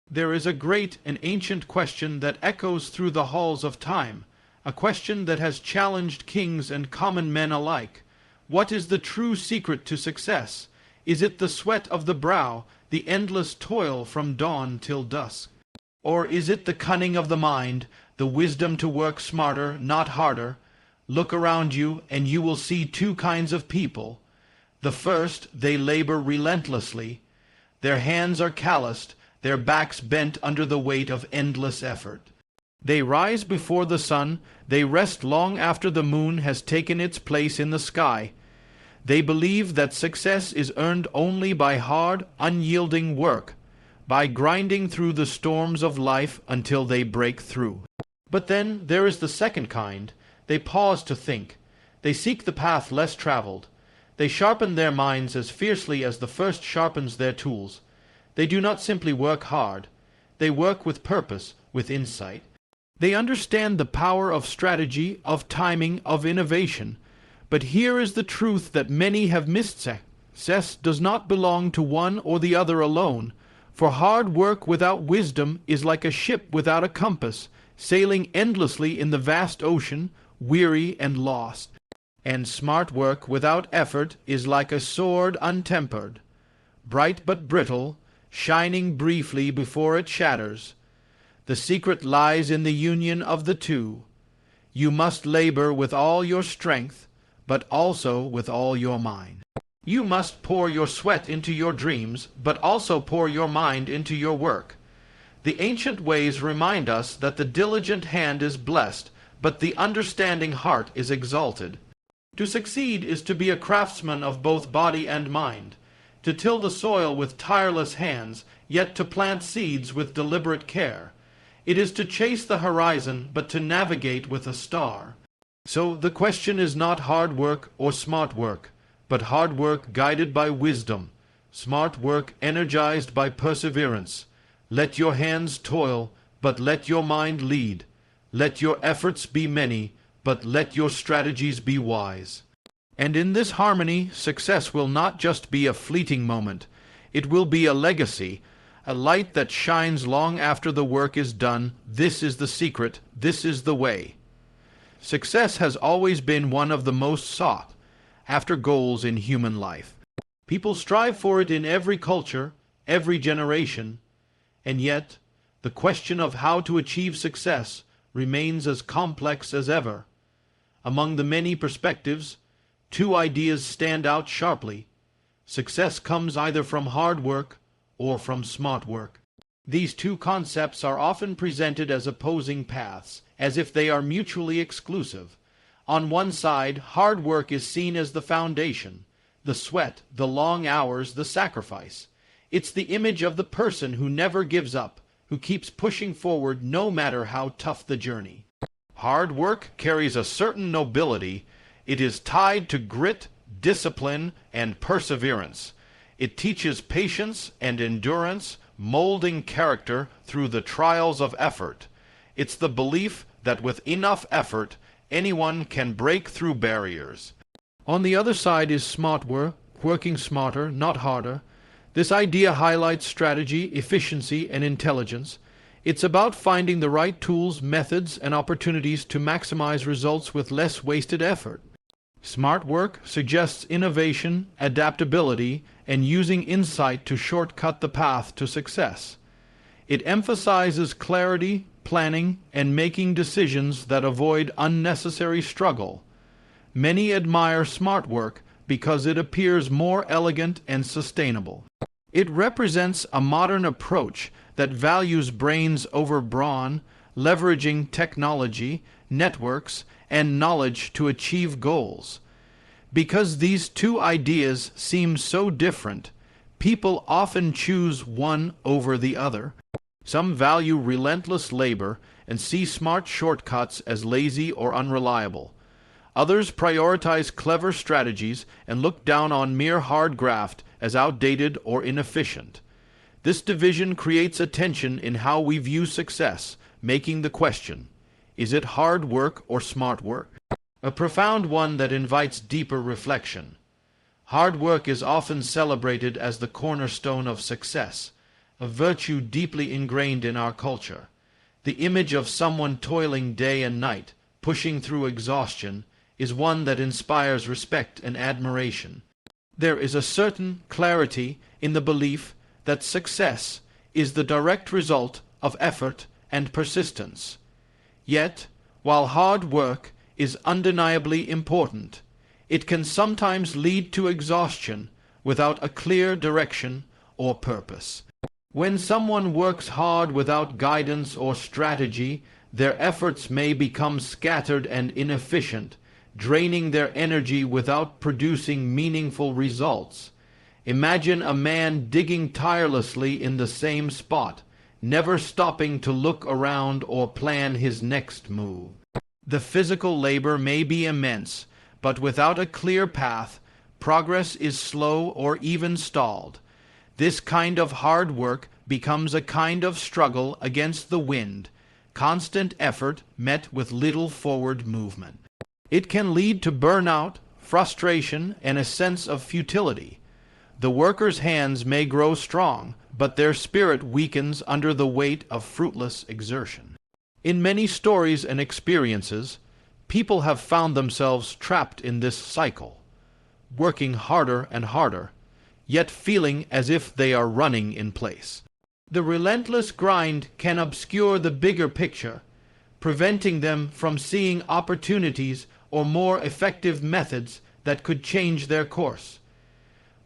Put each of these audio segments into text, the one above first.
There is a great and ancient question that echoes through the halls of time, a question that has challenged kings and common men alike. What is the true secret to success? Is it the sweat of the brow, the endless toil from dawn till dusk? Or is it the cunning of the mind, the wisdom to work smarter, not harder? Look around you, and you will see two kinds of people. The first, they labor relentlessly. Their hands are calloused, their backs bent under the weight of endless effort. They rise before the sun, they rest long after the moon has taken its place in the sky. They believe that success is earned only by hard, unyielding work, by grinding through the storms of life until they break through. But then there is the second kind. They pause to think. They seek the path less traveled. They sharpen their minds as fiercely as the first sharpens their tools. They do not simply work hard. They work with purpose, with insight. They understand the power of strategy, of timing, of innovation. But here is the truth that many have missed. Success does not belong to one or the other alone, for hard work without wisdom is like a ship without a compass, sailing endlessly in the vast ocean, weary and lost. And smart work without effort is like a sword untempered, bright but brittle, shining briefly before it shatters. The secret lies in the union of the two. You must labor with all your strength, but also with all your mind. You must pour your sweat into your dreams, but also pour your mind into your work. The ancient ways remind us that the diligent hand is blessed, but the understanding heart is exalted. To succeed is to be a craftsman of both body and mind, to till the soil with tireless hands, yet to plant seeds with deliberate care. It is to chase the horizon, but to navigate with a star. So the question is not hard work or smart work, but hard work guided by wisdom, smart work energized by perseverance. Let your hands toil, but let your mind lead. Let your efforts be many, but let your strategies be wise. And in this harmony, success will not just be a fleeting moment. It will be a legacy, a light that shines long after the work is done. This is the secret. This is the way. Success has always been one of the most sought after goals in human life. People strive for it in every culture, every generation, and yet the question of how to achieve success remains as complex as ever. Among the many perspectives, two ideas stand out sharply. Success comes either from hard work or from smart work. These two concepts are often presented as opposing paths, as if they are mutually exclusive. On one side, hard work is seen as the foundation, the sweat, the long hours, the sacrifice. It's the image of the person who never gives up, who keeps pushing forward no matter how tough the journey. Hard work carries a certain nobility. It is tied to grit, discipline, and perseverance. It teaches patience and endurance, molding character through the trials of effort. It's the belief that with enough effort, anyone can break through barriers. On the other side is smart work, working smarter, not harder. This idea highlights strategy, efficiency, and intelligence. It's about finding the right tools, methods, and opportunities to maximize results with less wasted effort. Smart work suggests innovation, adaptability, and using insight to shortcut the path to success. It emphasizes clarity, planning, and making decisions that avoid unnecessary struggle. Many admire smart work because it appears more elegant and sustainable. It represents a modern approach that values brains over brawn, leveraging technology, networks, and knowledge to achieve goals. Because these two ideas seem so different, people often choose one over the other. Some value relentless labor and see smart shortcuts as lazy or unreliable. Others prioritize clever strategies and look down on mere hard graft as outdated or inefficient. This division creates a tension in how we view success, making the question, is it hard work or smart work? A profound one that invites deeper reflection. Hard work is often celebrated as the cornerstone of success, a virtue deeply ingrained in our culture. The image of someone toiling day and night, pushing through exhaustion, is one that inspires respect and admiration. There is a certain clarity in the belief that success is the direct result of effort and persistence. Yet, while hard work is undeniably important, it can sometimes lead to exhaustion without a clear direction or purpose. When someone works hard without guidance or strategy, their efforts may become scattered and inefficient, draining their energy without producing meaningful results. Imagine a man digging tirelessly in the same spot, never stopping to look around or plan his next move. The physical labor may be immense, but without a clear path, progress is slow or even stalled. This kind of hard work becomes a kind of struggle against the wind, constant effort met with little forward movement. It can lead to burnout, frustration, and a sense of futility. The worker's hands may grow strong, but their spirit weakens under the weight of fruitless exertion. In many stories and experiences, people have found themselves trapped in this cycle, working harder and harder, yet feeling as if they are running in place. The relentless grind can obscure the bigger picture, preventing them from seeing opportunities or more effective methods that could change their course.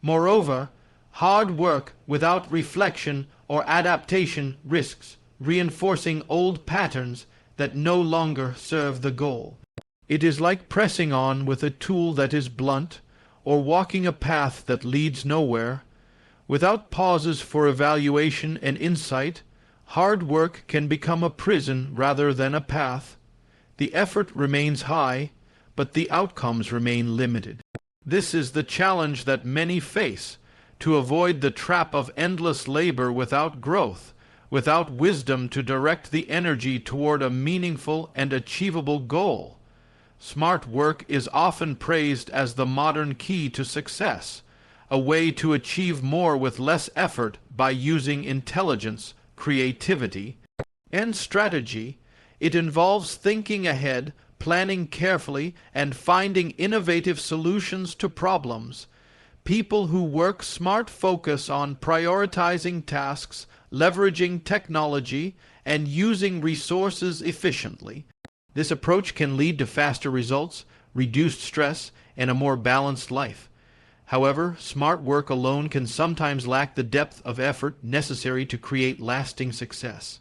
Moreover, hard work without reflection or adaptation risks reinforcing old patterns that no longer serve the goal. It is like pressing on with a tool that is blunt, or walking a path that leads nowhere. Without pauses for evaluation and insight, hard work can become a prison rather than a path. The effort remains high, but the outcomes remain limited. This is the challenge that many face, to avoid the trap of endless labor without growth, without wisdom to direct the energy toward a meaningful and achievable goal. Smart work is often praised as the modern key to success, a way to achieve more with less effort by using intelligence, creativity, and strategy. It involves thinking ahead, planning carefully, and finding innovative solutions to problems. People who work smart focus on prioritizing tasks, leveraging technology, and using resources efficiently. This approach can lead to faster results, reduced stress, and a more balanced life. However, smart work alone can sometimes lack the depth of effort necessary to create lasting success.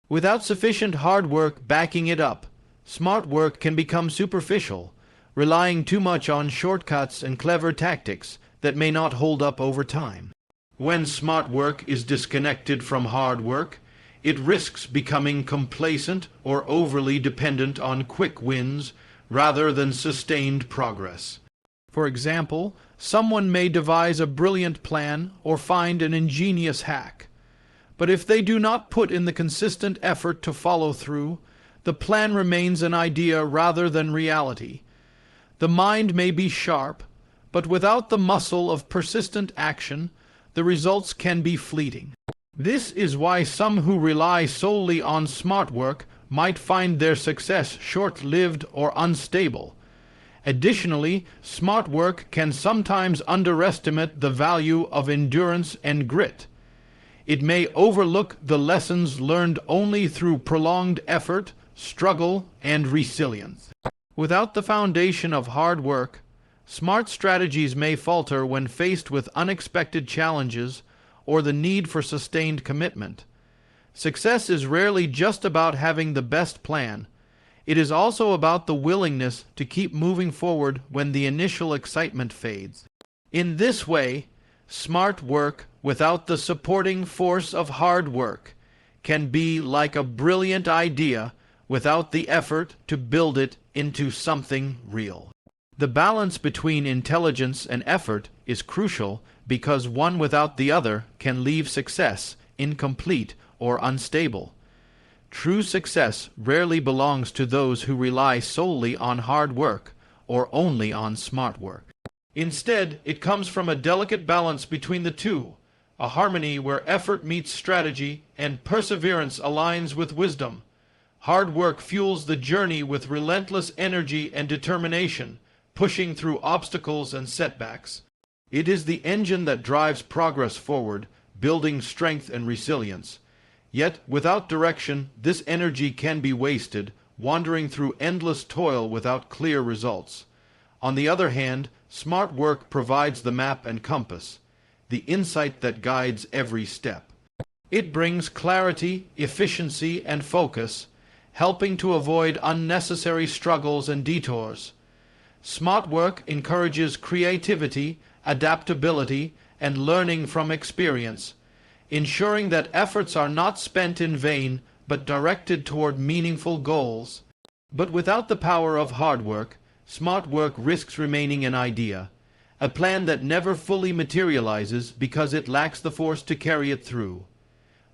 Without sufficient hard work backing it up, smart work can become superficial, relying too much on shortcuts and clever tactics that may not hold up over time. When smart work is disconnected from hard work, it risks becoming complacent or overly dependent on quick wins rather than sustained progress. For example, someone may devise a brilliant plan or find an ingenious hack. But if they do not put in the consistent effort to follow through, the plan remains an idea rather than reality. The mind may be sharp, but without the muscle of persistent action, the results can be fleeting. This is why some who rely solely on smart work might find their success short-lived or unstable. Additionally, smart work can sometimes underestimate the value of endurance and grit. It may overlook the lessons learned only through prolonged effort, struggle, and resilience. Without the foundation of hard work, smart strategies may falter when faced with unexpected challenges or the need for sustained commitment. Success is rarely just about having the best plan. It is also about the willingness to keep moving forward when the initial excitement fades. In this way, smart work without the supporting force of hard work can be like a brilliant idea without the effort to build it into something real. The balance between intelligence and effort is crucial because one without the other can leave success incomplete or unstable. True success rarely belongs to those who rely solely on hard work or only on smart work. Instead, it comes from a delicate balance between the two, a harmony where effort meets strategy and perseverance aligns with wisdom. Hard work fuels the journey with relentless energy and determination, pushing through obstacles and setbacks. It is the engine that drives progress forward, building strength and resilience. Yet, without direction, this energy can be wasted, wandering through endless toil without clear results. On the other hand, smart work provides the map and compass, the insight that guides every step. It brings clarity, efficiency, and focus, helping to avoid unnecessary struggles and detours. Smart work encourages creativity, adaptability, and learning from experience, ensuring that efforts are not spent in vain but directed toward meaningful goals. But without the power of hard work, smart work risks remaining an idea, a plan that never fully materializes because it lacks the force to carry it through.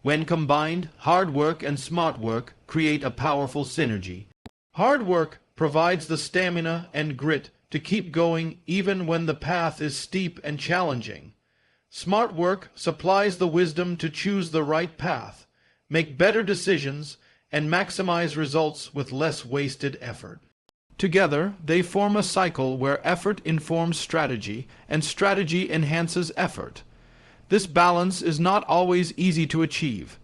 When combined, hard work and smart work create a powerful synergy. Hard work provides the stamina and grit to keep going even when the path is steep and challenging. Smart work supplies the wisdom to choose the right path, make better decisions, and maximize results with less wasted effort. Together, they form a cycle where effort informs strategy and strategy enhances effort. This balance is not always easy to achieve.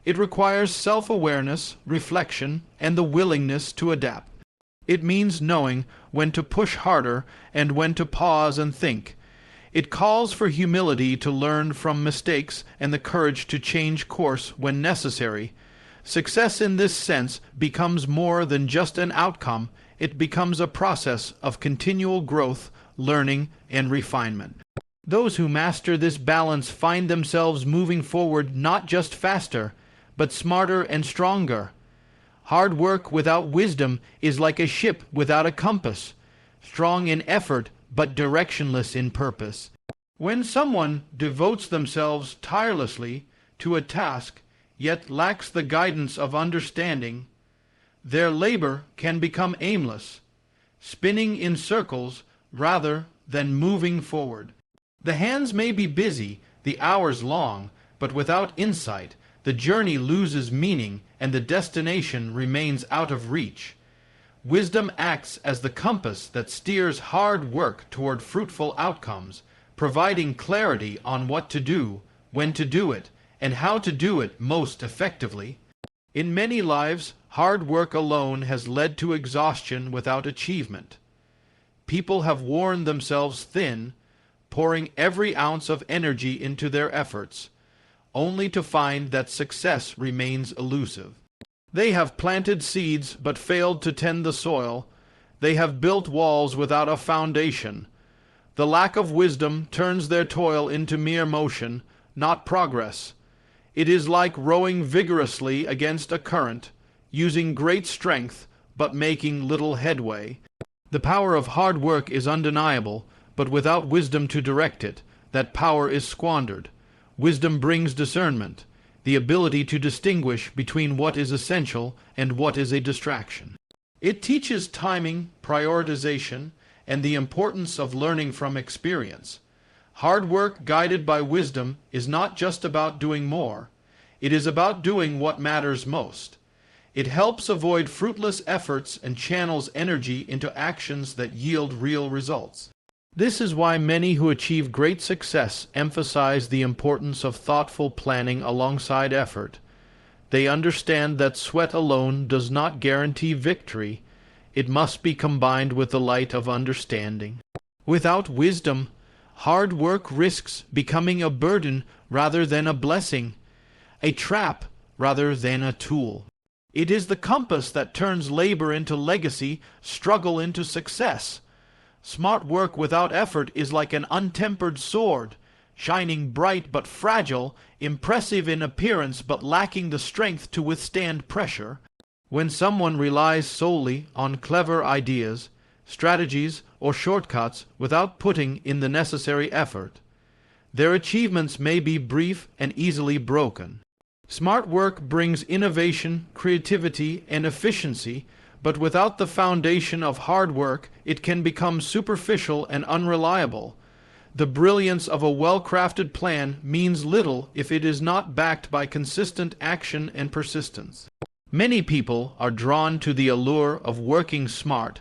It requires self-awareness, reflection, and the willingness to adapt. It means knowing when to push harder and when to pause and think. It calls for humility to learn from mistakes and the courage to change course when necessary. Success in this sense becomes more than just an outcome. It becomes a process of continual growth, learning, and refinement. Those who master this balance find themselves moving forward not just faster, but smarter and stronger. Hard work without wisdom is like a ship without a compass, strong in effort but directionless in purpose. When someone devotes themselves tirelessly to a task, yet lacks the guidance of understanding, their labor can become aimless, spinning in circles rather than moving forward. The hands may be busy, the hours long, but without insight, the journey loses meaning and the destination remains out of reach. Wisdom acts as the compass that steers hard work toward fruitful outcomes, providing clarity on what to do, when to do it, and how to do it most effectively. In many lives, hard work alone has led to exhaustion without achievement. People have worn themselves thin, pouring every ounce of energy into their efforts, only to find that success remains elusive. They have planted seeds but failed to tend the soil. They have built walls without a foundation. The lack of wisdom turns their toil into mere motion, not progress. It is like rowing vigorously against a current, using great strength but making little headway. The power of hard work is undeniable, but without wisdom to direct it, that power is squandered. Wisdom brings discernment, the ability to distinguish between what is essential and what is a distraction. It teaches timing, prioritization, and the importance of learning from experience. Hard work guided by wisdom is not just about doing more. It is about doing what matters most. It helps avoid fruitless efforts and channels energy into actions that yield real results. This is why many who achieve great success emphasize the importance of thoughtful planning alongside effort. They understand that sweat alone does not guarantee victory. It must be combined with the light of understanding. Without wisdom, hard work risks becoming a burden rather than a blessing, a trap rather than a tool. It is the compass that turns labor into legacy, struggle into success. Smart work without effort is like an untempered sword, shining bright but fragile, impressive in appearance but lacking the strength to withstand pressure. When someone relies solely on clever ideas, strategies, or shortcuts without putting in the necessary effort, their achievements may be brief and easily broken. Smart work brings innovation, creativity, and efficiency, but without the foundation of hard work, it can become superficial and unreliable. The brilliance of a well-crafted plan means little if it is not backed by consistent action and persistence. Many people are drawn to the allure of working smart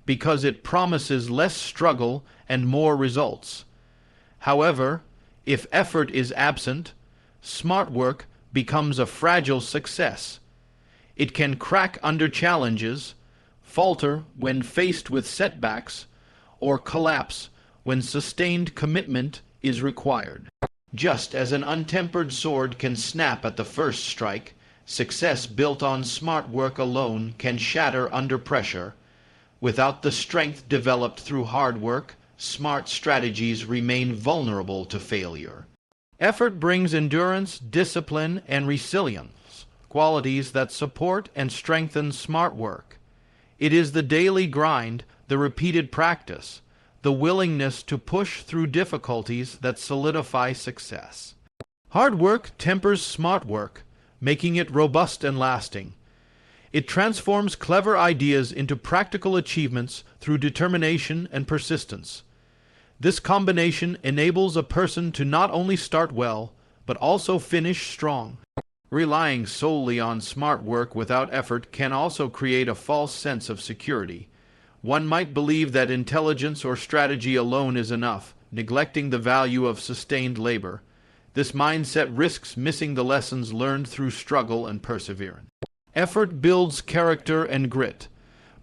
because it promises less struggle and more results. However, if effort is absent, smart work becomes a fragile success. It can crack under challenges, falter when faced with setbacks, or collapse when sustained commitment is required. Just as an untempered sword can snap at the first strike, success built on smart work alone can shatter under pressure. Without the strength developed through hard work, smart strategies remain vulnerable to failure. Effort brings endurance, discipline, and resilience, qualities that support and strengthen smart work. It is the daily grind, the repeated practice, the willingness to push through difficulties that solidify success. Hard work tempers smart work, making it robust and lasting. It transforms clever ideas into practical achievements through determination and persistence. This combination enables a person to not only start well, but also finish strong. Relying solely on smart work without effort can also create a false sense of security. One might believe that intelligence or strategy alone is enough, neglecting the value of sustained labor. This mindset risks missing the lessons learned through struggle and perseverance. Effort builds character and grit,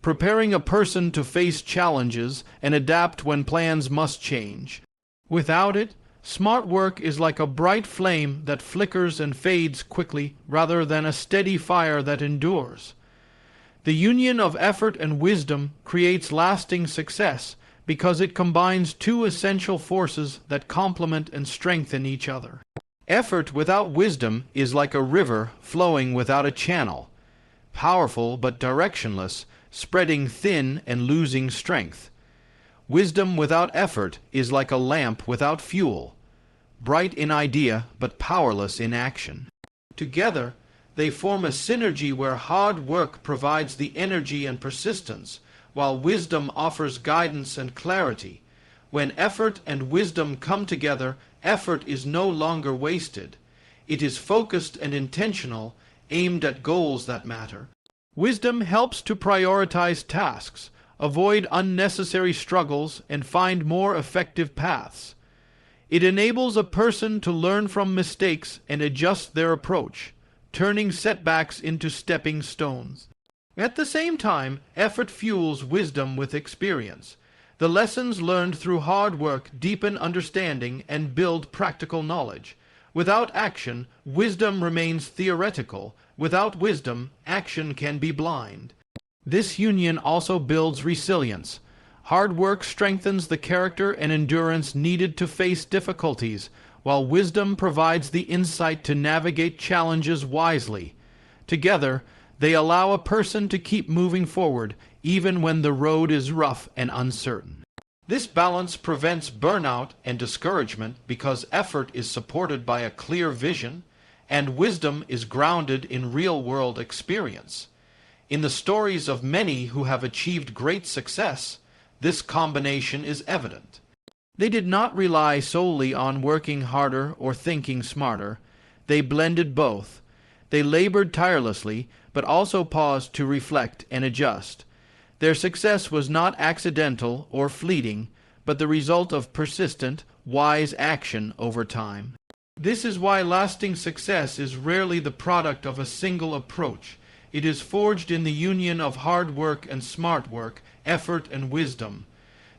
preparing a person to face challenges and adapt when plans must change. Without it, smart work is like a bright flame that flickers and fades quickly rather than a steady fire that endures. The union of effort and wisdom creates lasting success because it combines two essential forces that complement and strengthen each other. Effort without wisdom is like a river flowing without a channel, powerful but directionless, spreading thin and losing strength. Wisdom without effort is like a lamp without fuel, bright in idea but powerless in action. Together, they form a synergy where hard work provides the energy and persistence, while wisdom offers guidance and clarity. When effort and wisdom come together, effort is no longer wasted. It is focused and intentional, aimed at goals that matter. Wisdom helps to prioritize tasks, avoid unnecessary struggles, and find more effective paths. It enables a person to learn from mistakes and adjust their approach, turning setbacks into stepping stones. At the same time, effort fuels wisdom with experience. The lessons learned through hard work deepen understanding and build practical knowledge. Without action, wisdom remains theoretical. Without wisdom, action can be blind. This union also builds resilience. Hard work strengthens the character and endurance needed to face difficulties, while wisdom provides the insight to navigate challenges wisely. Together, they allow a person to keep moving forward, even when the road is rough and uncertain. This balance prevents burnout and discouragement because effort is supported by a clear vision, and wisdom is grounded in real-world experience. In the stories of many who have achieved great success, this combination is evident. They did not rely solely on working harder or thinking smarter. They blended both. They labored tirelessly, but also paused to reflect and adjust. Their success was not accidental or fleeting, but the result of persistent, wise action over time. This is why lasting success is rarely the product of a single approach. It is forged in the union of hard work and smart work, effort and wisdom.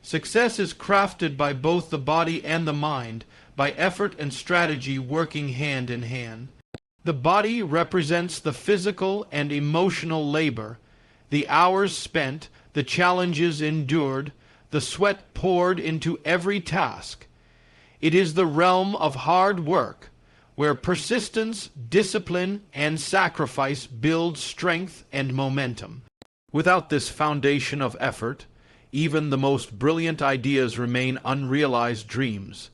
Success is crafted by both the body and the mind, by effort and strategy working hand in hand. The body represents the physical and emotional labor, the hours spent, the challenges endured, the sweat poured into every task. It is the realm of hard work, where persistence, discipline, and sacrifice build strength and momentum. Without this foundation of effort, even the most brilliant ideas remain unrealized dreams.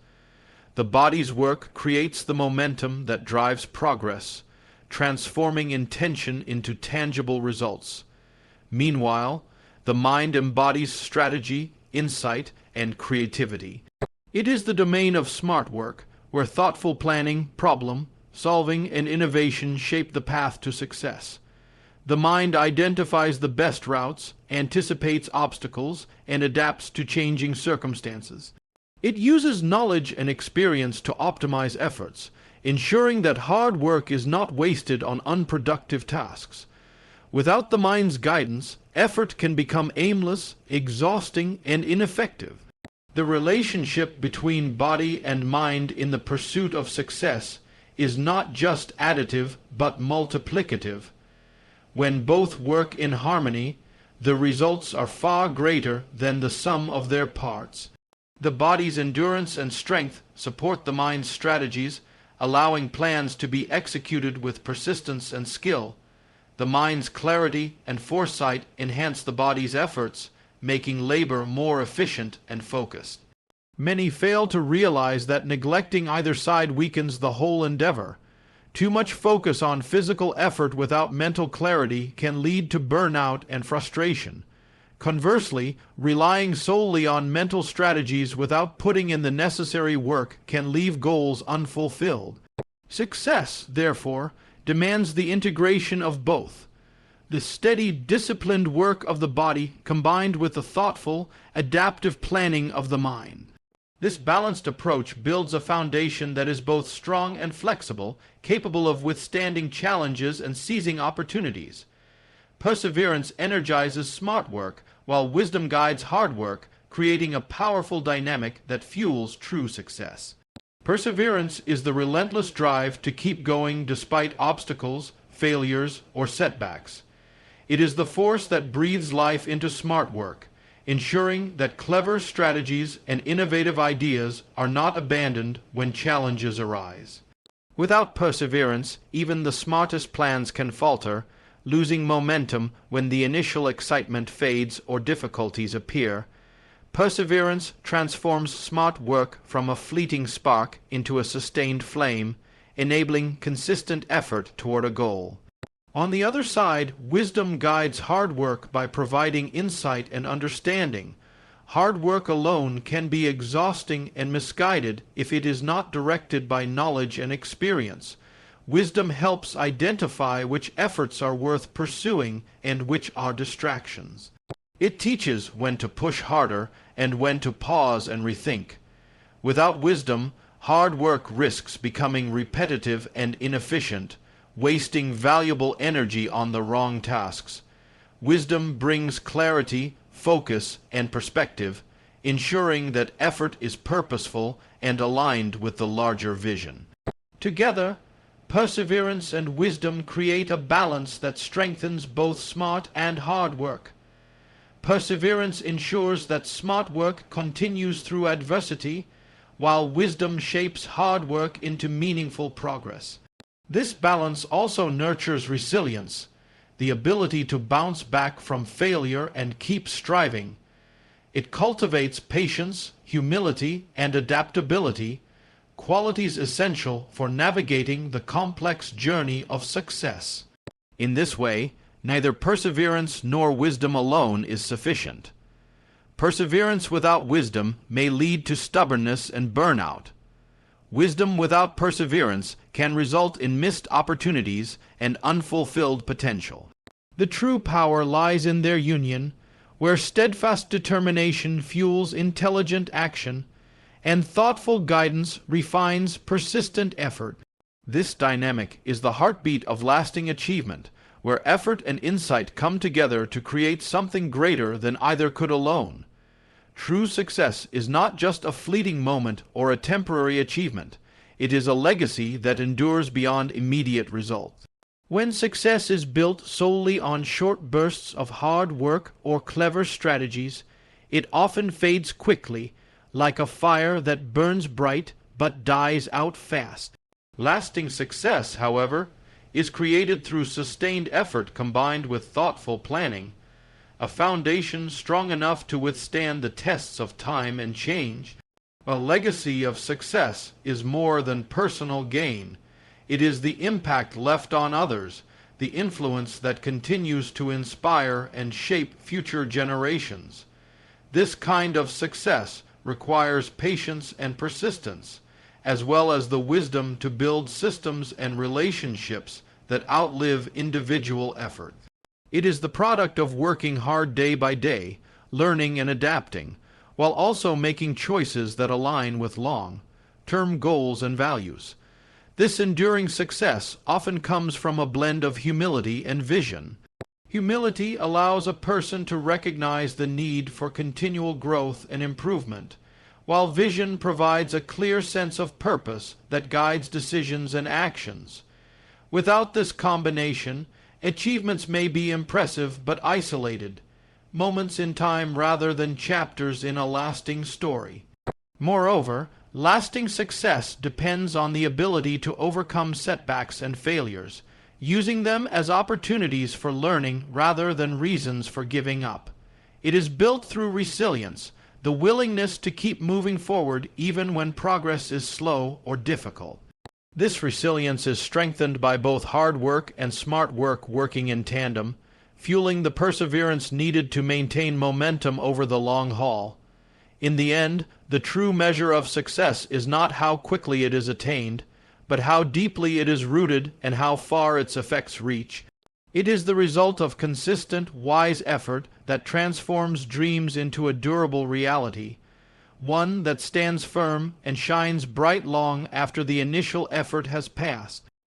The body's work creates the momentum that drives progress, transforming intention into tangible results. Meanwhile, the mind embodies strategy, insight, and creativity. It is the domain of smart work, where thoughtful planning, problem solving, and innovation shape the path to success. The mind identifies the best routes, anticipates obstacles, and adapts to changing circumstances. It uses knowledge and experience to optimize efforts, ensuring that hard work is not wasted on unproductive tasks. Without the mind's guidance, effort can become aimless, exhausting, and ineffective. The relationship between body and mind in the pursuit of success is not just additive but multiplicative. When both work in harmony, the results are far greater than the sum of their parts. The body's endurance and strength support the mind's strategies, allowing plans to be executed with persistence and skill. The mind's clarity and foresight enhance the body's efforts, making labor more efficient and focused. Many fail to realize that neglecting either side weakens the whole endeavor. Too much focus on physical effort without mental clarity can lead to burnout and frustration. Conversely, relying solely on mental strategies without putting in the necessary work can leave goals unfulfilled. Success, therefore, demands the integration of both. The steady, disciplined work of the body combined with the thoughtful, adaptive planning of the mind. This balanced approach builds a foundation that is both strong and flexible, capable of withstanding challenges and seizing opportunities. Perseverance energizes smart work, while wisdom guides hard work, creating a powerful dynamic that fuels true success. Perseverance is the relentless drive to keep going despite obstacles, failures, or setbacks. It is the force that breathes life into smart work, ensuring that clever strategies and innovative ideas are not abandoned when challenges arise. Without perseverance, even the smartest plans can falter, losing momentum when the initial excitement fades or difficulties appear. Perseverance transforms smart work from a fleeting spark into a sustained flame, enabling consistent effort toward a goal. On the other side, wisdom guides hard work by providing insight and understanding. Hard work alone can be exhausting and misguided if it is not directed by knowledge and experience. Wisdom helps identify which efforts are worth pursuing and which are distractions. It teaches when to push harder and when to pause and rethink. Without wisdom, hard work risks becoming repetitive and inefficient, wasting valuable energy on the wrong tasks. Wisdom brings clarity, focus, and perspective, ensuring that effort is purposeful and aligned with the larger vision. Together, perseverance and wisdom create a balance that strengthens both smart and hard work. Perseverance ensures that smart work continues through adversity, while wisdom shapes hard work into meaningful progress. This balance also nurtures resilience, the ability to bounce back from failure and keep striving. It cultivates patience, humility, and adaptability, qualities essential for navigating the complex journey of success. In this way, neither perseverance nor wisdom alone is sufficient. Perseverance without wisdom may lead to stubbornness and burnout. Wisdom without perseverance can result in missed opportunities and unfulfilled potential. The true power lies in their union, where steadfast determination fuels intelligent action, and thoughtful guidance refines persistent effort. This dynamic is the heartbeat of lasting achievement, where effort and insight come together to create something greater than either could alone. True success is not just a fleeting moment or a temporary achievement. It is a legacy that endures beyond immediate results. When success is built solely on short bursts of hard work or clever strategies, it often fades quickly, like a fire that burns bright but dies out fast. Lasting success, however, is created through sustained effort combined with thoughtful planning. A foundation strong enough to withstand the tests of time and change. A legacy of success is more than personal gain. It is the impact left on others, the influence that continues to inspire and shape future generations. This kind of success requires patience and persistence, as well as the wisdom to build systems and relationships that outlive individual effort. It is the product of working hard day by day, learning and adapting, while also making choices that align with long-term goals and values. This enduring success often comes from a blend of humility and vision. Humility allows a person to recognize the need for continual growth and improvement, while vision provides a clear sense of purpose that guides decisions and actions. Without this combination, achievements may be impressive but isolated, moments in time rather than chapters in a lasting story. Moreover, lasting success depends on the ability to overcome setbacks and failures, using them as opportunities for learning rather than reasons for giving up. It is built through resilience, the willingness to keep moving forward even when progress is slow or difficult. This resilience is strengthened by both hard work and smart work working in tandem, fueling the perseverance needed to maintain momentum over the long haul. In the end, the true measure of success is not how quickly it is attained, but how deeply it is rooted and how far its effects reach. It is the result of consistent, wise effort that transforms dreams into a durable reality, one that stands firm and shines bright long after the initial effort has passed.